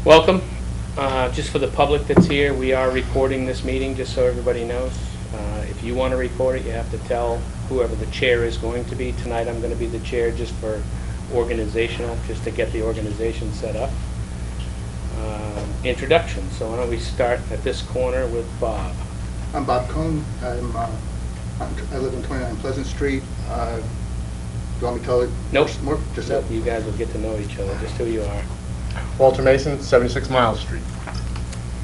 Welcome. Just for the public that's here, we are recording this meeting, just so everybody knows. If you want to record it, you have to tell whoever the chair is going to be. Tonight I'm going to be the chair just for organizational, just to get the organization set up. Introduction. So why don't we start at this corner with Bob. I'm Bob Cohn. I live on 29 Pleasant Street. Do you want me to tell it? Nope. More? Just Nope. You guys will get to know each other, just who you are. Walter Mason, 76 Miles Street.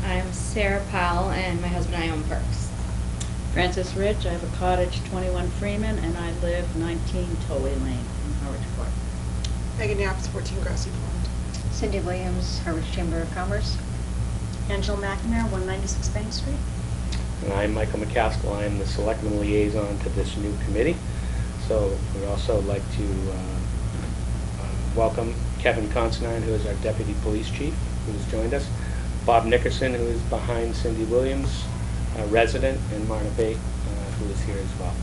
I'm Sarah Powell, and my husband and I own Perks. Frances Rich, I have a cottage, 21 Freeman, and I live 19 Tolley Lane in Harwich Park. Megan Yapps, 14 Grassy Pond. Cindy Williams, Harwich Chamber of Commerce. Angela McNamara, 196 Bank Street. And I'm Michael McCaskill. I am the Selectman Liaison to this new committee. So we'd also like to welcome Kevin Considine, who is our Deputy Police Chief, who has joined us. Bob Nickerson, who is behind Cindy Williams, a resident, and Marna Bate, who is here as well.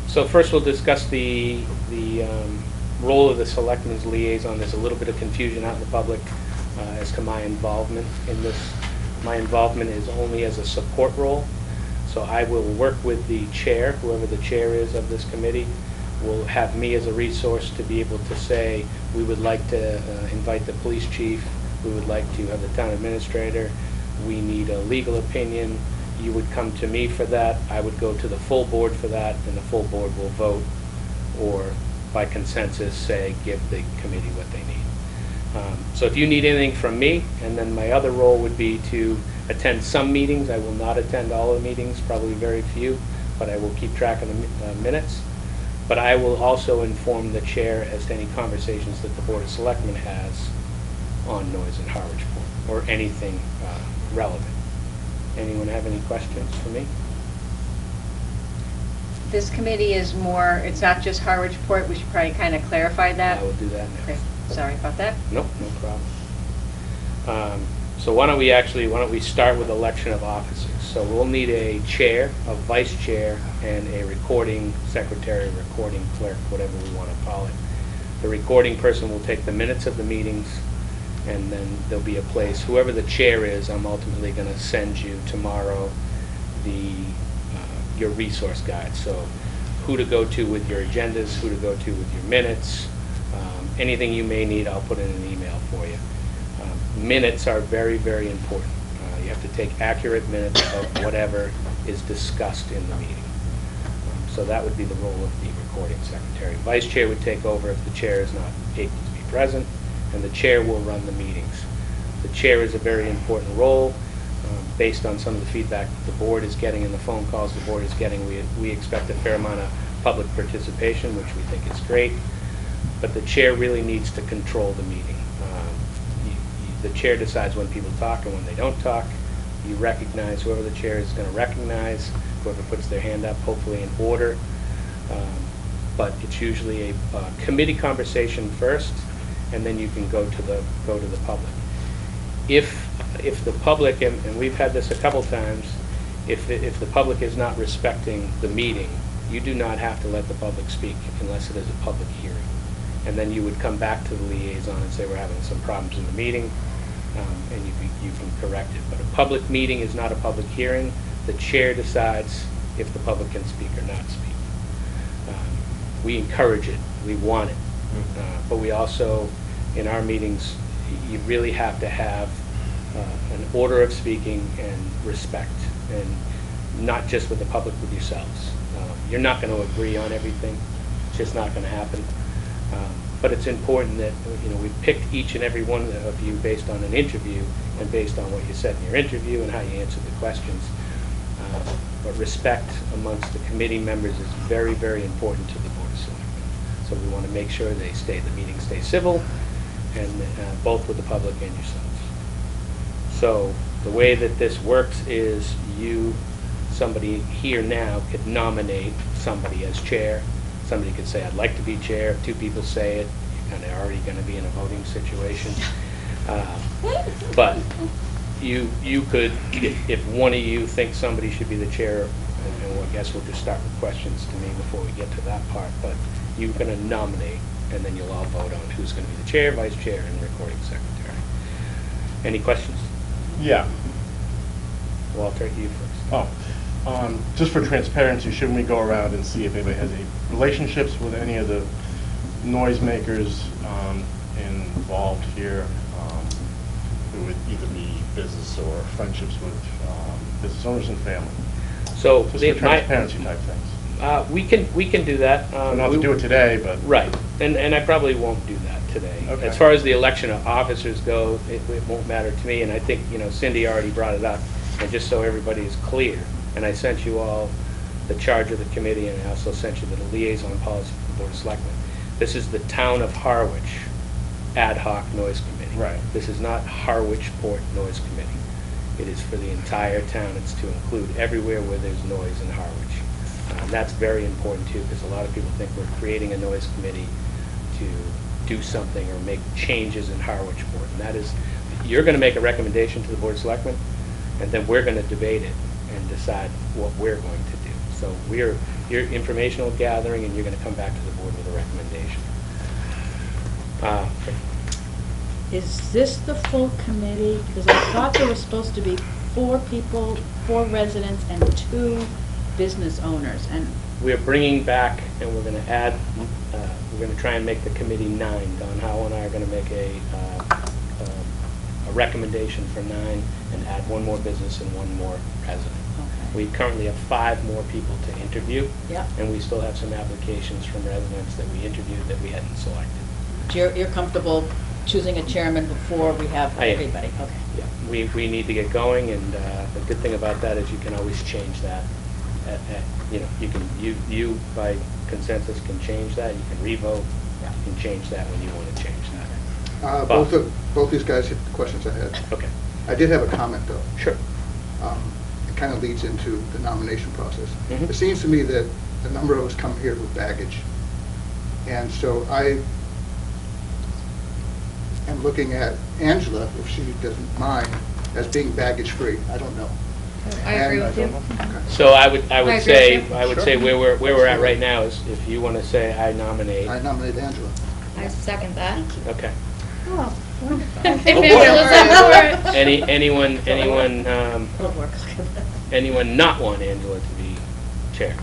So first we'll discuss the role of the Selectman's Liaison. There's a little bit of confusion out in the public as to my involvement in this. My involvement is only as a support role. So I will work with the chair, whoever the chair is of this committee, will have me as a resource to be able to say, we would like to invite the police chief, we would like to have the town administrator, we need a legal opinion, you would come to me for that, I would go to the full board for that, and the full board will vote, or by consensus say, give the committee what they need. So if you need anything from me, and then my other role would be to attend some meetings. I will not attend all the meetings, probably very few, but I will keep track of the minutes. But I will also inform the chair as to any conversations that the Board of Selectmen has on noise in Harwich or anything relevant. Anyone have any questions for me? This committee is more, it's not just Harwich Port, we should probably kind of clarify that. I will do that now. Okay, sorry about that. Nope, no problem. So why don't we start with election of officers. So we'll need a chair, a vice chair, and a recording secretary, recording clerk, whatever we want to call it. The recording person will take the minutes of the meetings, and then there'll be a place, whoever the chair is, I'm ultimately going to send you tomorrow your resource guide. So who to go to with your agendas, who to go to with your minutes, anything you may need, I'll put in an email for you. Minutes are very, very important. You have to take accurate minutes of whatever is discussed in the meeting. So that would be the role of the recording secretary. Vice chair would take over if the chair is not able to be present, and the chair will run the meetings. The chair is a very important role. Based on some of the feedback the board is getting and the phone calls the board is getting, we expect a fair amount of public participation, which we think is great. But the chair really needs to control the meeting. The chair decides when people talk and when they don't talk. You recognize whoever the chair is going to recognize, whoever puts their hand up, hopefully in order. But it's usually a committee conversation first, and then you can go to the public. If the public, and we've had this a couple times, if the public is not respecting the meeting, you do not have to let the public speak unless it is a public hearing. And then you would come back to the liaison and say, we're having some problems in the meeting, and you can correct it. But a public meeting is not a public hearing. The chair decides if the public can speak or not speak. We encourage it. We want it. But we also, in our meetings, you really have to have an order of speaking and respect, and not just with the public, with yourselves. You're not going to agree on everything. It's just not going to happen. But it's important that we picked each and every one of you based on an interview and based on what you said in your interview and how you answered the questions. But respect amongst the committee members is very, very important to the Board of Selectmen. So we want to make sure the meetings stay civil, and both with the public and yourselves. So the way that this works is somebody here now could nominate somebody as chair. Somebody could say, I'd like to be chair. If two people say it, you're kind of already going to be in a voting situation. But you could, if one of you thinks somebody should be the chair, and I guess we'll just start with questions to me before we get to that part, but you're going to nominate and then you'll all vote on who's going to be the chair, vice chair, and recording secretary. Any questions? Yeah. Walter, you first. Just for transparency, shouldn't we go around and see if anybody has any relationships with any of the noisemakers involved here, who would either be business or friendships with business owners and family? So Just for transparency type things. we can do that. We don't have to do it today, but. Right, and I probably won't do that today. Okay. As far as the election of officers go, it won't matter to me, and I think, Cindy already brought it up, and just so everybody is clear, and I sent you all the charge of the committee, and I also sent you the liaison policy for the Board of Selectmen. This is the Town of Harwich Ad Hoc Noise Committee. Right. This is not Harwich Port Noise Committee. It is for the entire town. It's to include everywhere where there's noise in Harwich. And that's very important too, because a lot of people think we're creating a noise committee to do something or make changes in Harwich Port. And that is, you're going to make a recommendation to the Board of Selectmen, and then we're going to debate it and decide what we're going to do. So you're informational gathering, and you're going to come back to the board with a recommendation. Is this the full committee? Because I thought there was supposed to be 4 people, 4 residents, and 2 business owners, and We're bringing back, and we're going to add, we're going to try and make the committee 9. Don Howell and I are going to make a recommendation for 9 and add 1 more business and 1 more resident. okay. We currently have 5 more people to interview. Yep. And we still have some applications from residents that we interviewed that we hadn't selected. You're comfortable choosing a chairman before we have I am. everybody? Okay. Yeah, we need to get going, and the good thing about that is you can always change that. You by consensus can change that, you can revote, Yeah. you can change that when you want to change that. Both these guys hit the questions I had. Okay, I did have a comment, though. sure. It kind of leads into the nomination process. Mhm. It seems to me that a number of us come here with baggage. And so I am looking at Angela, if she doesn't mind, as being baggage-free. I don't know. I agree And- with you. Okay. So I would agree say, with you. I would say where we're at right now is if you want to say I nominate. I nominate Angela. I second that. Okay. Oh, wonderful. If Angela's up for it. Anyone, It'll work. anyone not want Angela to be chair?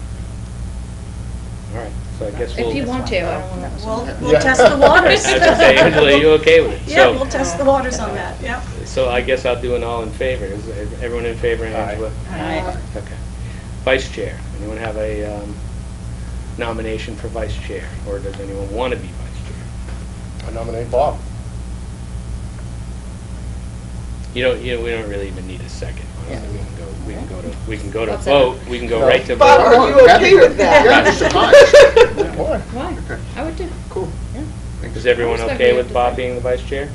All right, so I guess we'll. If you want to, I don't want to. We'll Yeah. test the waters. I was gonna say, Angela, you okay with it? Yeah, So- we'll test the waters on that, yep. So I guess I'll do an all in favor. Is everyone in favor, Angela? Aye. Okay. Vice chair. Anyone have a nomination for vice chair? Or does anyone want to be vice chair? I nominate Bob. We don't really even need a second. Honestly, we can go to I'll vote. second. We can go No. right to Bob, vote. are you okay with that? Yeah, I'd be surprised. Why? Why? Okay, I would too. cool. Yeah. Thanks. Is everyone I respect okay what you with have to Bob say. being the vice chair?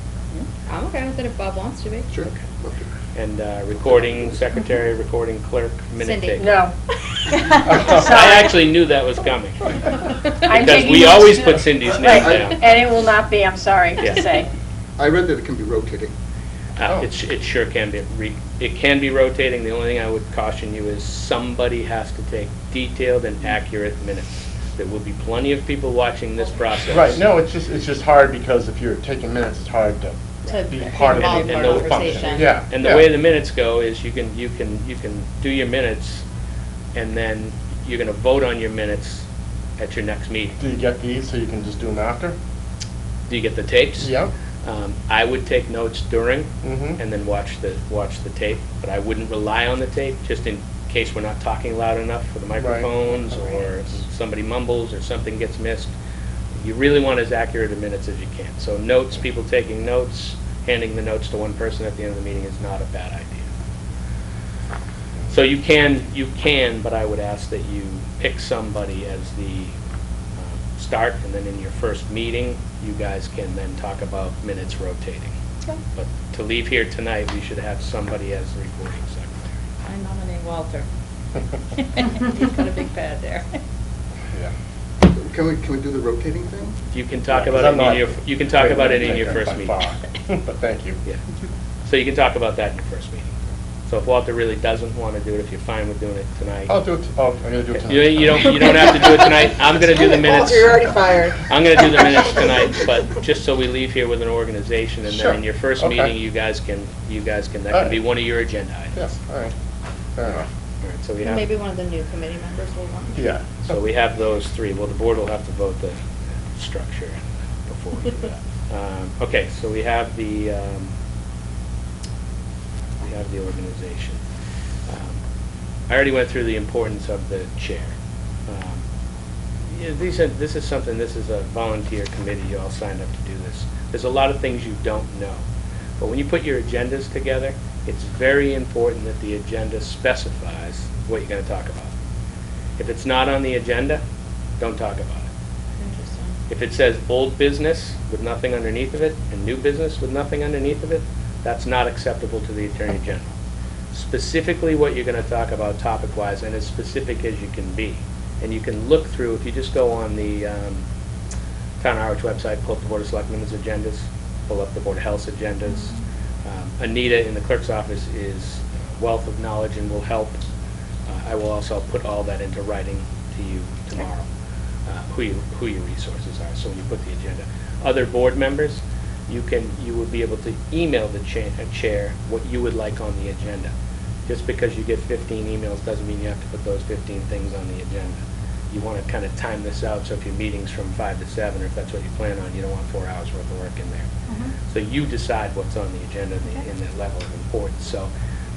I'm okay with it if Bob wants to be. Sure. Love to. And recording secretary, recording clerk, minute Cindy. taker. No. I actually knew that was coming. I'm Because taking we notes always too. put Cindy's name Right, down. and it will not be, I'm sorry Yeah. to say. I read that it can be rotating. It sure can be. It can be rotating. The only thing I would caution you is somebody has to take detailed and accurate minutes. There will be plenty of people watching this process. Right, no, it's just hard because if you're taking minutes, it's hard to To be be part of involved the in the function. conversation. Yeah. And the yeah. way the minutes go is you can do your minutes, and then you're going to vote on your minutes at your next meeting. Do you get these so you can just do them after? Do you get the tapes? Yeah. I would take notes during, Mhm. and then watch the tape, but I wouldn't rely on the tape, just in case we're not talking loud enough for the microphones, or somebody mumbles, or something gets missed. You really want as accurate a minutes as you can. So notes, people taking notes, handing the notes to one person at the end of the meeting is not a bad idea. So you can, but I would ask that you pick somebody as the start, and then in your first meeting, you guys can then talk about minutes rotating. Okay. But to leave here tonight, we should have somebody as the recording secretary. I nominate Walter. He's got a big pad there. Yeah. Can we do the rotating thing? You can talk Yeah, 'cause about it I'm in not your, you can talk about it in great your at first that meeting. by far. But thank you. Yeah. So you can talk about that in your first meeting. So if Walter really doesn't want to do it, if you're fine with doing it tonight. I'll do it, I'm gonna do it tonight. You don't have to do it tonight. I'm gonna do the minutes. Walter, you're already fired. I'm gonna do the minutes tonight, but just so we leave here with an organization, and Sure. then in your first Okay. meeting, you guys can, that can be one of your agenda items. Yes, all right, fair enough. All right, so we And maybe have, one of the new committee members will want. Yeah. so we have those three. Well, the board will have to vote the structure before we do that. Okay, so we have the organization. I already went through the importance of the chair. Yeah, this is a volunteer committee, you all signed up to do this. There's a lot of things you don't know. But when you put your agendas together, it's very important that the agenda specifies what you're going to talk about. If it's not on the agenda, don't talk about it. Interesting. If it says old business with nothing underneath of it and new business with nothing underneath of it, that's not acceptable to the Attorney General. Specifically what you're going to talk about topic-wise, and as specific as you can be. And you can look through, if you just go on the Town of Harwich website, pull up the Board of Selectmen's agendas, pull up the Board of Health's agendas. Anita in the clerk's office is a wealth of knowledge and will help. I will also put all that into writing to you tomorrow, who your resources are, so when you put the agenda. Other board members, you will be able to email the chair what you would like on the agenda. Just because you get 15 emails doesn't mean you have to put those 15 things on the agenda. You want to kind of time this out, so if your meeting's from 5 to 7, or if that's what you plan on, you don't want 4 hours worth of work in there. So you decide what's on the agenda in that level of importance. So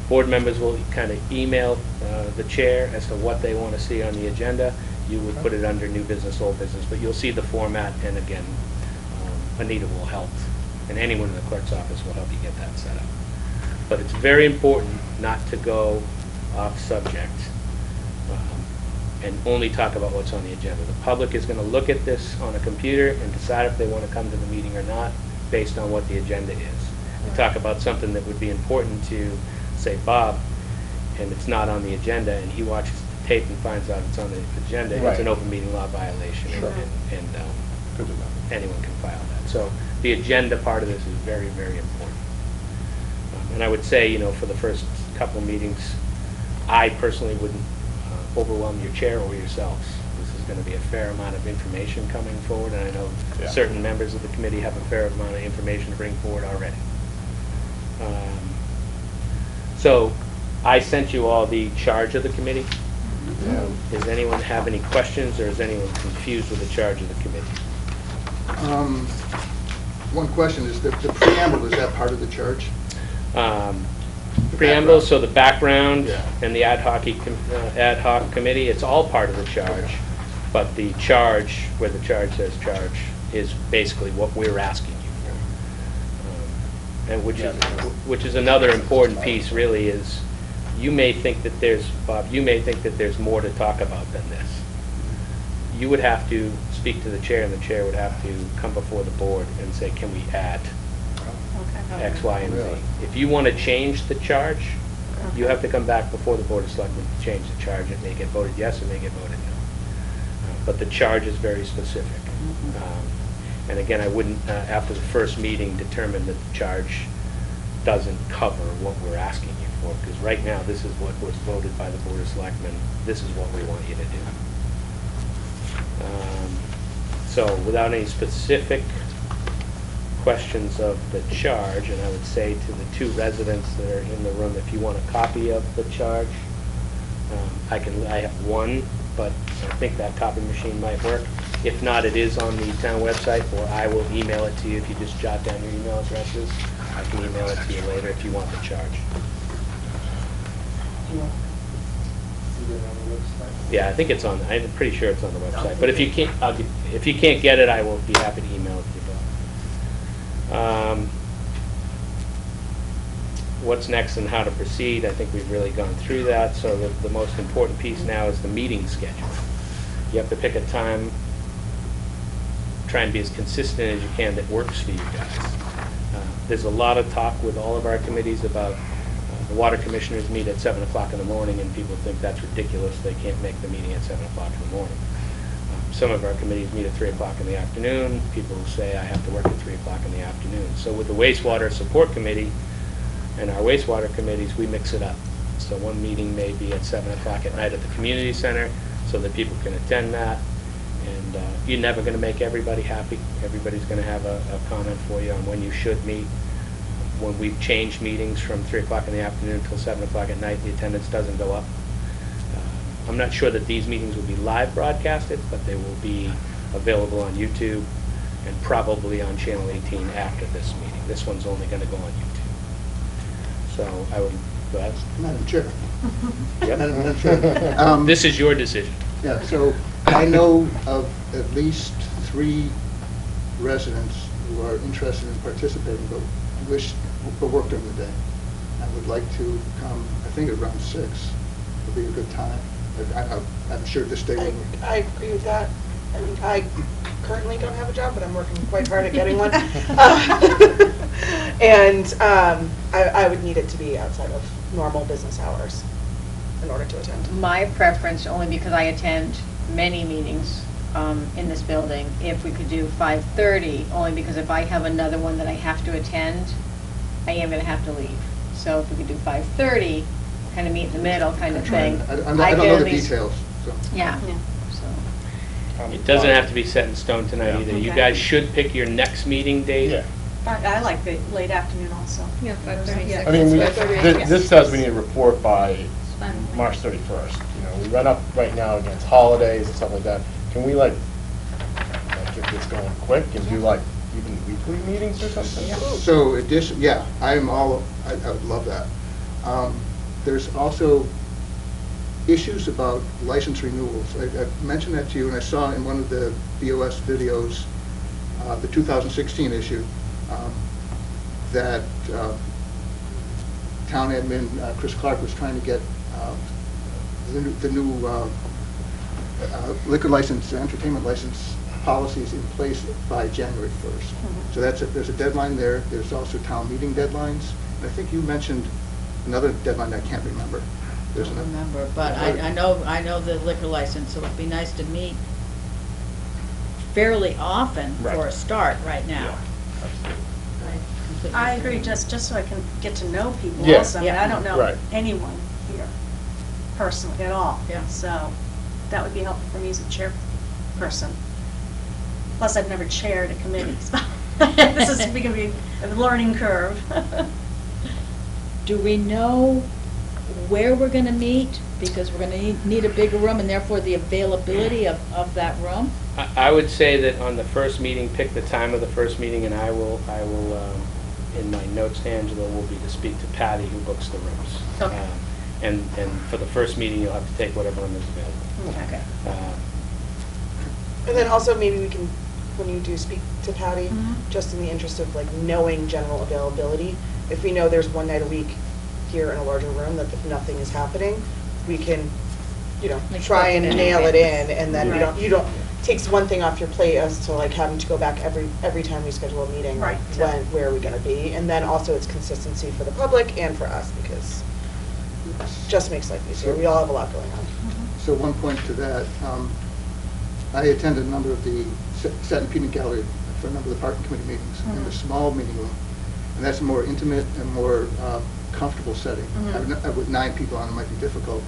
board members will kind of email the chair as to what they want to see on the agenda. You would put it under new business, old business, but you'll see the format, and again, Anita will help, and anyone in the clerk's office will help you get that set up. But it's very important not to go off subject and only talk about what's on the agenda. The public is going to look at this on a computer and decide if they want to come to the meeting or not based on what the agenda is. We talk about something that would be important to, say, Bob, and it's not on the agenda, and he watches the tape and finds out it's on the agenda, it's an open meeting law violation, Sure. and Good to know. anyone can file that. So the agenda part of this is very, very important. And I would say, for the first couple of meetings, I personally wouldn't overwhelm your chair or yourselves. This is going to be a fair amount of information coming forward, and I know certain members of the committee have a fair amount of information to bring forward already. So I sent you all the charge of the committee. Does anyone have any questions, or is anyone confused with the charge of the committee? One question is, the preamble, is that part of the charge? Preamble, so the background Yeah. and the ad hoc committee, it's all part of the charge, but the charge, where the charge says charge, is basically what we're asking you for. And which is another important piece, really, is you may think that there's more to talk about than this. You would have to speak to the chair, and the chair would have to come before the board and say, can we add X, Y, and Z? Really? If you want to change the charge, you have to come back before the Board of Selectmen to change the charge. It may get voted yes, it may get voted no. But the charge is very specific. And again, I wouldn't, after the first meeting, determine that the charge doesn't cover what we're asking you for, because right now, this is what was voted by the Board of Selectmen. This is what we want you to do. So without any specific questions of the charge, and I would say to the 2 residents that are in the room, if you want a copy of the charge, I have one, but I think that copy machine might work. If not, it is on the town website, or I will email it to you. If you just jot down your email addresses, I can email it to you later if you want the charge. Yeah, I think it's on. I'm pretty sure it's on the website. But if you can't, if you can't get it, I will be happy to email it to you. What's next and how to proceed? I think we've really gone through that. So the most important piece now is the meeting schedule. You have to pick a time. Try and be as consistent as you can that works for you guys. There's a lot of talk with all of our committees about the water commissioners meet at 7 o'clock in the morning, and people think that's ridiculous. They can't make the meeting at 7 o'clock in the morning. Some of our committees meet at 3 o'clock in the afternoon. People say I have to work at 3 o'clock in the afternoon. So with the wastewater support committee, And our wastewater committees, we mix it up. So one meeting may be at 7 o'clock at night at the community center, so that people can attend that. And you're never going to make everybody happy. Everybody's going to have a comment for you on when you should meet. When we've changed meetings from 3 o'clock in the afternoon until 7 o'clock at night, the attendance doesn't go up. I'm not sure that these meetings will be live broadcasted, but they will be available on YouTube and probably on Channel 18 after this meeting. This one's only going to go on YouTube. So I would, go ahead. Madam Chair. Yep. Madam Chair. This is your decision. Yeah, so I know of at least 3 residents who are interested in participating, but wish to work during the day. I would like to come, I think around 6 would be a good time. I'm sure this day will. I agree with that. I mean, I currently don't have a job, but I'm working quite hard at getting one. And I would need it to be outside of normal business hours in order to attend. My preference, only because I attend many meetings in this building, if we could do 5:30, only because if I have another one that I have to attend, I am going to have to leave. So if we could do 5:30, kind of meet in the middle kind of thing. I don't know the details, so. Yeah. Yeah. So. It doesn't have to be set in stone tonight either. You Okay. guys should pick your next meeting date. Yeah. I like the late afternoon also. Yeah, 5:30. Yeah. I mean, we- 5:30, this says we need a report by Fine. March 31st. You know, we run up right now against holidays and stuff like that. Can we like get this going quick and do like even weekly meetings or something? So I would love that. There's also issues about license renewals. I mentioned that to you, and I saw in one of the BOS videos, the 2016 issue, that town admin Chris Clark was trying to get the new liquor license, entertainment license policies in place by January 1st. So there's a deadline there. There's also town meeting deadlines. And I think you mentioned another deadline I can't remember. I don't remember, but I know the liquor license, so it'd be nice to meet fairly often Right. for a start right now. Yeah, absolutely. I agree, just so I can get to know people Yeah. also. I mean, I don't know Right. anyone here personally at all. Yeah. So that would be helpful for me as a chairperson. Plus, I've never chaired a committee, so this is going to be a learning curve. Do we know where we're gonna meet? Because we're gonna need a bigger room, and therefore the availability of that room? I would say that on the first meeting, pick the time of the first meeting, and I will, in my notes to Angela, will be to speak to Patty, who books the rooms. Okay. And for the first meeting, you'll have to take whatever room is available. Okay. And then also maybe we can, when you do speak to Patty, just in the interest of like knowing general availability, if we know there's one night a week here in a larger room that nothing is happening, we can, Like try and book it nail it anyway. in, and then Right. you don't, takes one thing off your plate as to like having to go back every time we schedule a meeting, like Right. where are we gonna be? And then also it's consistency for the public and for us, because it just makes life easier. We all have a lot going on. So one point to that, I attended a number of the Sept and Peanut Gallery for a number of the parking committee meetings in a small meeting room. And that's a more intimate and more comfortable setting. With 9 people on it might be difficult.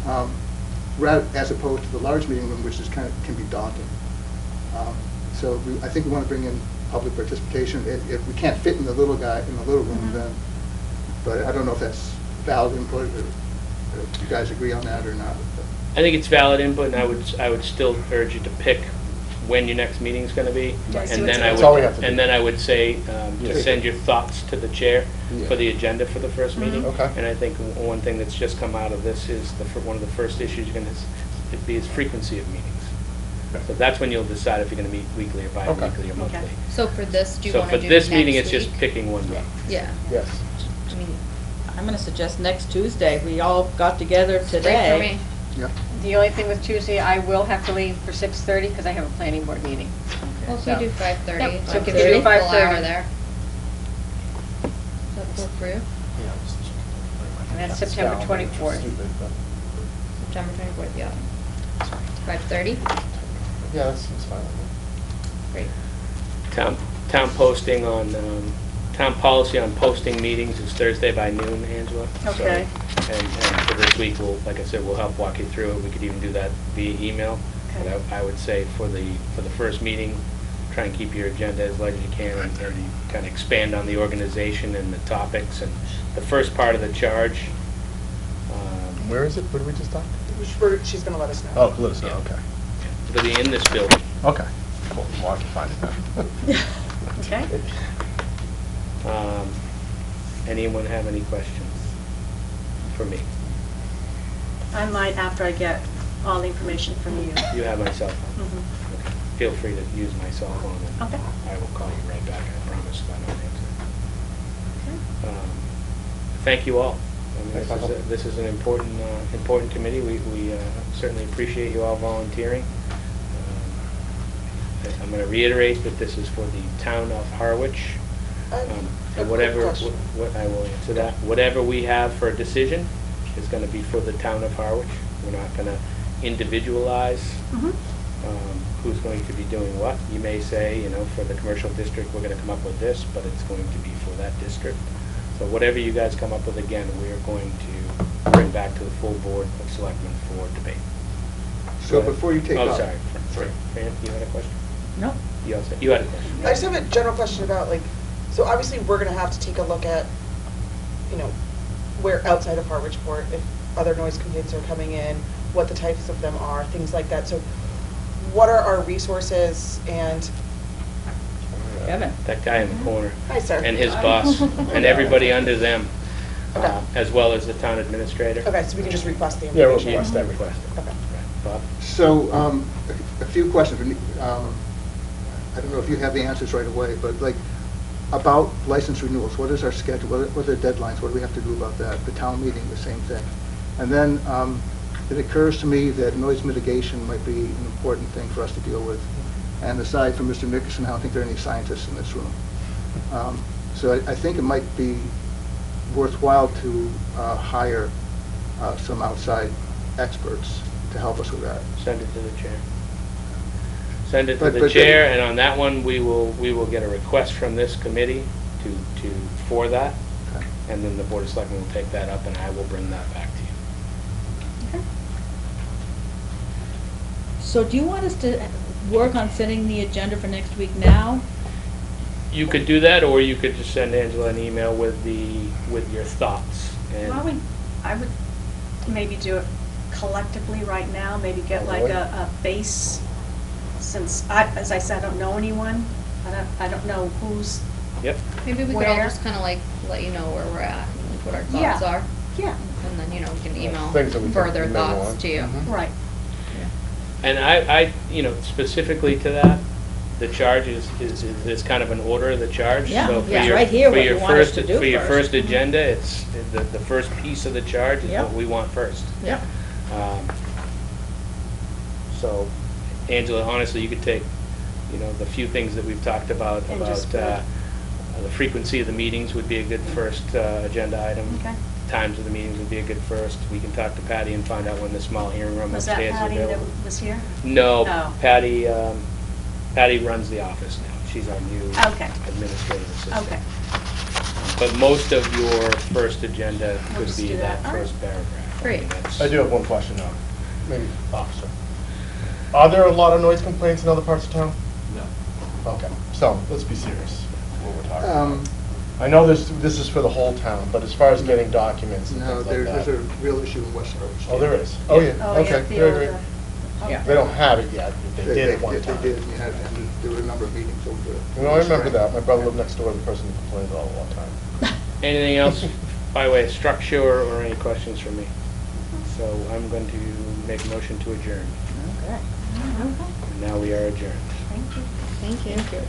As opposed to the large meeting room, which is can be daunting. So I think we want to bring in public participation. If we can't fit in the little room, then, but I don't know if that's valid input, or if you guys agree on that or not. I think it's valid input, and I would still urge you to pick when your next meeting's gonna be. Right. And then That's all we have to do. and then I would say, Yeah. to send your thoughts to the chair Yeah. for the agenda for the first meeting. Okay. And I think one thing that's just come out of this is one of the first issues you're gonna be is frequency of meetings. So that's when you'll decide if you're gonna meet weekly or bi-weekly or monthly. So for this, do you So want for to do this next meeting, it's week? just picking one day. Yeah. Yes. I mean, I'm gonna suggest next Tuesday. We all got together great today. for me. Yeah. The only thing with Tuesday, I will have to leave for 6:30 because I have a planning board meeting. Well, if So- we do 5:30, Yep, so give 5:30. you a full hour 5:30. there. Does that work for you? And that's September 24th. September 24th, yeah. 5:30? Yeah, that seems fine with me. Great. Town posting on town policy on posting meetings is Thursday by noon, Angela. So- Okay. And for this week, we'll, like I said, we'll help walk you through it. We could even do that via email. But Okay. I would say for the first meeting, try and keep your agenda as light as you can and kind of expand on the organization and the topics. And the first part of the charge, Where is it? What did we just talk? She's gonna let us know. Oh, let us know, okay. it'll be in this building. Okay, cool, we'll have to find it then. Okay. Anyone have any questions for me? I might after I get all the information from you. You have my cell phone. Mhm. Okay. Feel free to use my cell phone, and Okay. I will call you right back, I promise, if I don't answer. Okay. Thank you all. I mean, Thanks, Michael. this is an important committee. We certainly appreciate you all volunteering. I'm going to reiterate that this is for the town of Harwich. And whatever, what I will answer that, whatever we have for a decision is going to be for the town of Harwich. We're not going to individualize Mhm. who's going to be doing what. You may say, you know, for the commercial district, we're going to come up with this, but it's going to be for that district. So whatever you guys come up with, again, we are going to bring back to the full board of selectmen for debate. So before you take off. Oh, sorry. Fran, you had a question? No. You also, you had a question? I just have a general question about, like, so obviously we're gonna have to take a look at, you know, where outside of Harwichport, if other noise complaints are coming in, what the types of them are, things like that. So what are our resources and, Kevin. That guy in the corner. hi, sir. And his boss, and everybody under them, Okay. as well as the town administrator. Okay, so we can just request the Yeah, we'll information? request that request. Okay. Right. Bob? So, a few questions. I don't know if you have the answers right away, but like, about license renewals, what is our schedule? What are the deadlines? What do we have to do about that? The town meeting, the same thing. And then, it occurs to me that noise mitigation might be an important thing for us to deal with. And aside from Mr. Nickerson, I don't think there are any scientists in this room. So I think it might be worthwhile to hire some outside experts to help us with that. Send it to the chair. Send it to But- the but- chair, and on that one, we will get a request from this committee for that, Okay. and then the Board of Selectmen will take that up, and I will bring that back to you. So do you want us to work on setting the agenda for next week now? You could do that, or you could just send Angela an email with your thoughts. And I would maybe do it collectively right now, maybe get like a base, since as I said, I don't know anyone. I don't know who's, Yep. Maybe we could all Where? just kind of like let you know where we're at, and what our Yeah. thoughts are, yeah, and then, you know, we can email Things that we think further we may thoughts want. to you. Mhm. right. And I, specifically to that, the charge is kind of an order of the charge. Yeah, So for yeah, your- right here, for what your you want us first- to do For your first. first agenda, it's, the first piece of the charge is Yep. what we want first. Yep. So, Angela, honestly, you could take, the few things that we've talked about, And just put- the frequency of the meetings would be a good first agenda item. Okay. Times of the meetings would be a good first. We can talk to Patty and find out when the small hearing room Was that upstairs is Patty available. that was here? No, Oh. Patty runs the office now. She's our new Okay. administrative assistant. Okay. But most of your first agenda We'll could just be do that that. All right. first paragraph. Great. mean, that's- I do have one question now, maybe officer. Are there a lot of noise complaints in other parts of town? No. Okay, so let's be serious, what we're talking about. I know this is for the whole town, but as far as getting documents and No, things like there's that. a real issue in West Harwich. Oh, there is? Oh, yeah, Oh, yeah, okay, the great, old, great. Yeah. They don't have it yet, but they did at one time. They did, and there were a number of meetings over there. You know, I remember that, my brother lived next door to the person who complained all the time. Anything else by way of structure or any questions from me? So I'm going to make a motion to adjourn. Okay. And now we are adjourned. Thank you. Thank you.